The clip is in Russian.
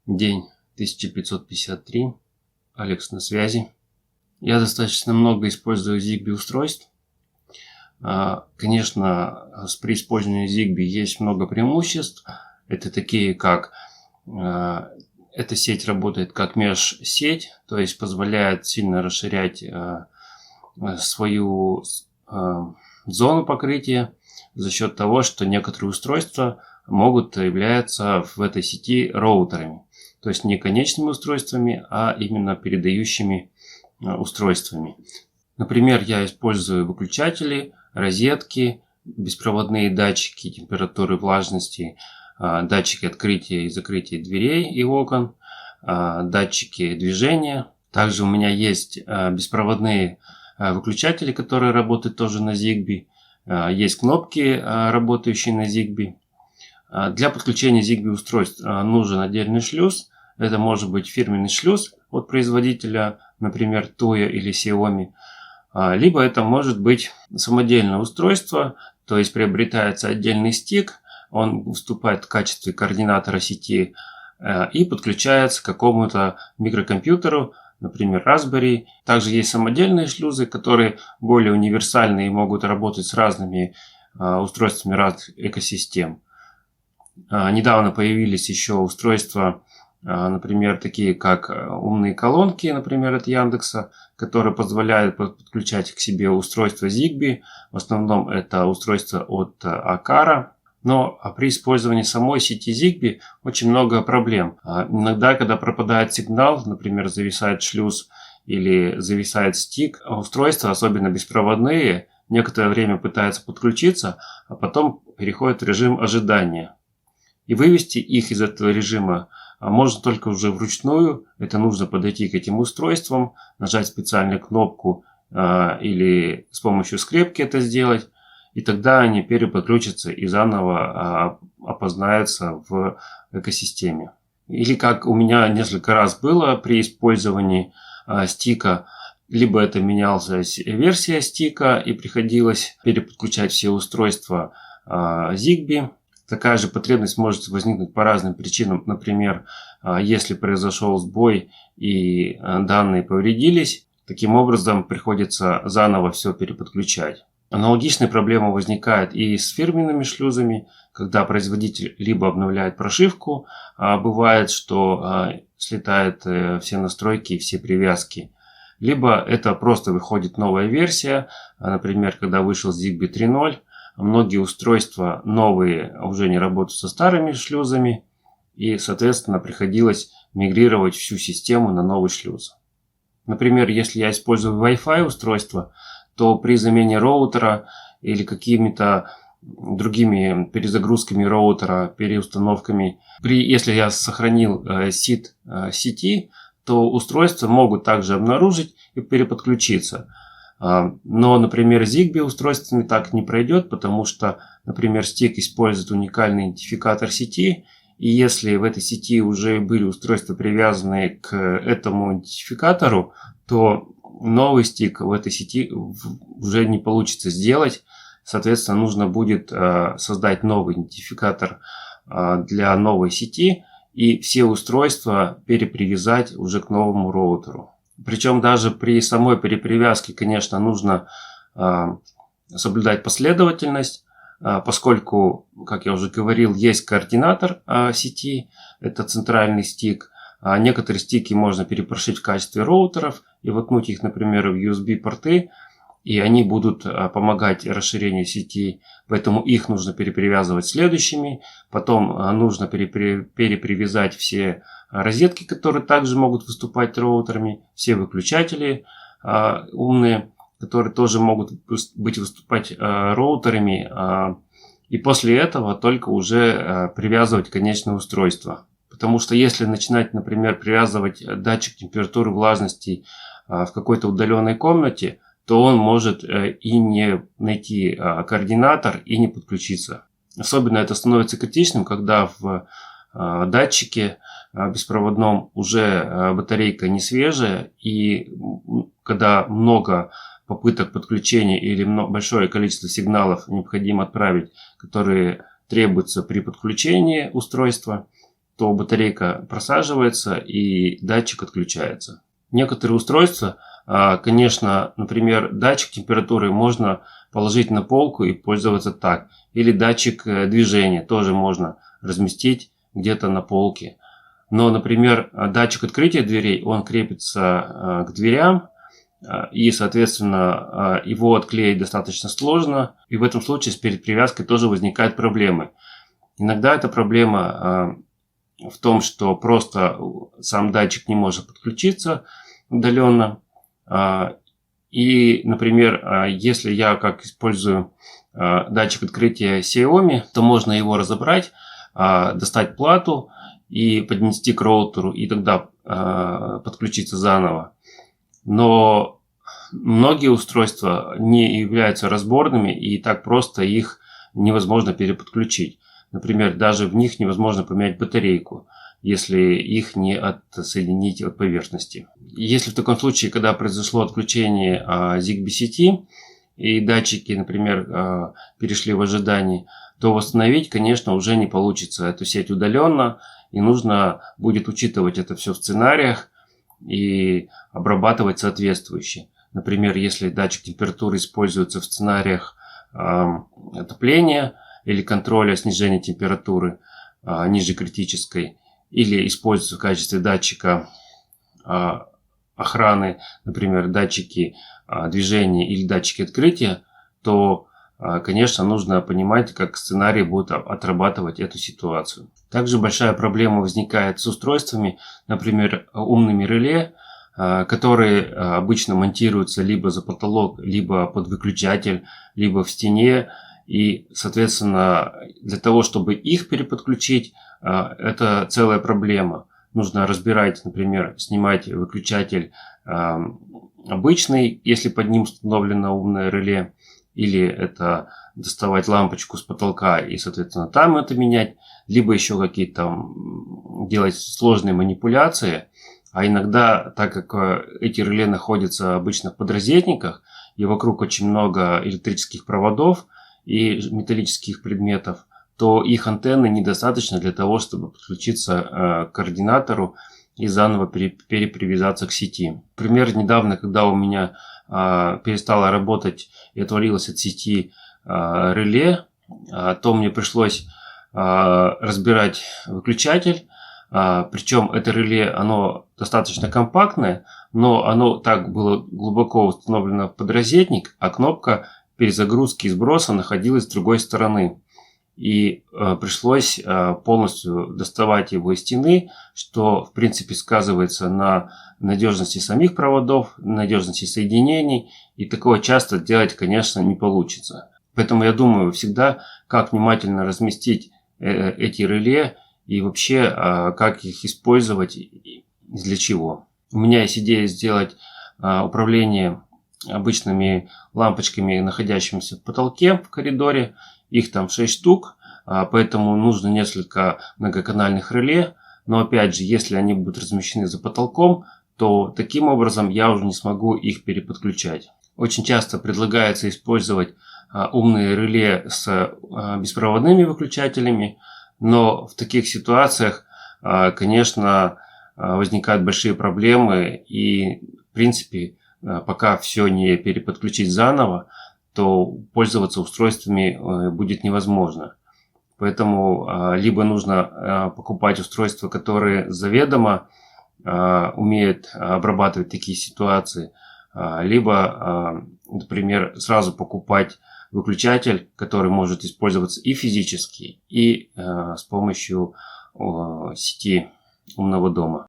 День 1553. Алекс на связи. Я достаточно много использую Zigbee устройств. Конечно, при использовании Zigbee есть много преимуществ. Это такие, как эта сеть работает как межсеть, то есть позволяет сильно расширять свою зону покрытия за счет того, что некоторые устройства могут являться в этой сети роутерами. То есть не конечными устройствами, а именно передающими устройствами. Например, я использую выключатели, розетки, беспроводные датчики температуры, влажности, датчики открытия и закрытия дверей и окон, датчики движения. Также у меня есть беспроводные выключатели, которые работают тоже на Zigbee. Есть кнопки, работающие на Zigbee. Для подключения Zigbee устройств нужен отдельный шлюз. Это может быть фирменный шлюз от производителя, например, Tuya или Xiaomi. Либо это может быть самодельное устройство, то есть приобретается отдельный стик, он выступает в качестве координатора сети и подключается к какому-то микрокомпьютеру, например, Raspberry. Также есть самодельные шлюзы, которые более универсальны и могут работать с разными устройствами разных экосистем. Недавно появились еще устройства, например, такие как умные колонки, например, от Яндекса, которые позволяют подключать к себе устройства Zigbee. В основном это устройства от Aqara. Но при использовании самой сети Zigbee очень много проблем. Иногда, когда пропадает сигнал, например, зависает шлюз или зависает стик, устройства, особенно беспроводные, некоторое время пытаются подключиться, а потом переходят в режим ожидания. И вывести их из этого режима можно только уже вручную. Это нужно подойти к этим устройствам, нажать специальную кнопку или с помощью скрепки это сделать. И тогда они переподключатся и заново опознаются в экосистеме. Или как у меня несколько раз было при использовании стика, либо это менялась версия стика и приходилось переподключать все устройства Zigbee. Такая же потребность может возникнуть по разным причинам. Например, если произошел сбой и данные повредились, таким образом приходится заново все переподключать. Аналогичная проблема возникает и с фирменными шлюзами, когда производитель либо обновляет прошивку, бывает, что слетают все настройки и все привязки, либо это просто выходит новая версия, например, когда вышел Zigbee 3.0, многие устройства новые уже не работают со старыми шлюзами, и, соответственно, приходилось мигрировать всю систему на новый шлюз. Например, если я использую Wi-Fi устройство, то при замене роутера или какими-то другими перезагрузками роутера, переустановками, если я сохранил сид сети, то устройства могут также обнаружить и переподключиться. Но, например, Zigbee устройствами так не пройдет, потому что, например, стик использует уникальный идентификатор сети, и если в этой сети уже были устройства, привязанные к этому идентификатору, то новый стик в этой сети уже не получится сделать. Соответственно, нужно будет создать новый идентификатор для новой сети и все устройства перепривязать уже к новому роутеру. Причем даже при самой перепривязке, конечно, нужно соблюдать последовательность, поскольку, как я уже говорил, есть координатор сети, это центральный стик. Некоторые стики можно перепрошить в качестве роутеров и воткнуть их, например, в USB-порты, и они будут помогать расширению сети, поэтому их нужно перепривязывать следующими. Потом нужно перепривязать все розетки, которые также могут выступать роутерами, все выключатели умные, которые тоже могут выступать роутерами, и после этого только уже привязывать конечное устройство. Потому что если начинать, например, привязывать датчик температуры, влажности в какой-то удаленной комнате, то он может и не найти координатор и не подключиться. Особенно это становится критичным, когда в датчике беспроводном уже батарейка не свежая, и когда много попыток подключения или большое количество сигналов необходимо отправить, которые требуются при подключении устройства, то батарейка просаживается и датчик отключается. Некоторые устройства, конечно, например, датчик температуры можно положить на полку и пользоваться так. Или датчик движения тоже можно разместить где-то на полке. Но, например, датчик открытия дверей, он крепится к дверям, и, соответственно, его отклеить достаточно сложно. И в этом случае перед привязкой тоже возникают проблемы. Иногда эта проблема в том, что просто сам датчик не может подключиться удаленно. И, например, если я использую датчик открытия Xiaomi, то можно его разобрать, достать плату и поднести к роутеру, и тогда подключиться заново. Но многие устройства не являются разборными, и так просто их невозможно переподключить. Например, даже в них невозможно поменять батарейку, если их не отсоединить от поверхности. Если в таком случае, когда произошло отключение Zigbee сети, и датчики, например, перешли в ожидание, то восстановить, конечно, уже не получится эту сеть удаленно, и нужно будет учитывать это все в сценариях и обрабатывать соответствующе. Например, если датчик температуры используется в сценариях отопления или контроля снижения температуры ниже критической, или используется в качестве датчика охраны, например, датчики движения или датчики открытия, то, конечно, нужно понимать, как сценарий будет отрабатывать эту ситуацию. Также большая проблема возникает с устройствами, например, умными реле, которые обычно монтируются либо за потолок, либо под выключатель, либо в стене. И, соответственно, для того, чтобы их переподключить, это целая проблема. Нужно разбирать, например, снимать выключатель обычный, если под ним установлено умное реле, или это доставать лампочку с потолка и, соответственно, там это менять, либо еще какие-то делать сложные манипуляции. А иногда, так как эти реле находятся обычно в подрозетниках, и вокруг очень много электрических проводов и металлических предметов, то их антенны недостаточно для того, чтобы подключиться к координатору и заново перепривязаться к сети. Например, недавно, когда у меня перестала работать и отвалилось от сети реле, то мне пришлось разбирать выключатель. Причем это реле, оно достаточно компактное, но оно так было глубоко установлено в подрозетник, а кнопка перезагрузки и сброса находилась с другой стороны. И пришлось полностью доставать его из стены, что в принципе сказывается на надежности самих проводов, надежности соединений. И такого часто делать, конечно, не получится. Поэтому я думаю всегда, как внимательно разместить эти реле и вообще как их использовать и для чего. У меня есть идея сделать управление обычными лампочками, находящимися в потолке в коридоре. Их там 6 штук, поэтому нужно несколько многоканальных реле. Но опять же, если они будут размещены за потолком, то таким образом я уже не смогу их переподключать. Очень часто предлагается использовать умные реле с беспроводными выключателями, но в таких ситуациях, конечно, возникают большие проблемы, и в принципе, пока все не переподключить заново, то пользоваться устройствами будет невозможно. Поэтому либо нужно покупать устройства, которые заведомо умеют обрабатывать такие ситуации, либо, например, сразу покупать выключатель, который может использоваться и физически, и с помощью сети умного дома.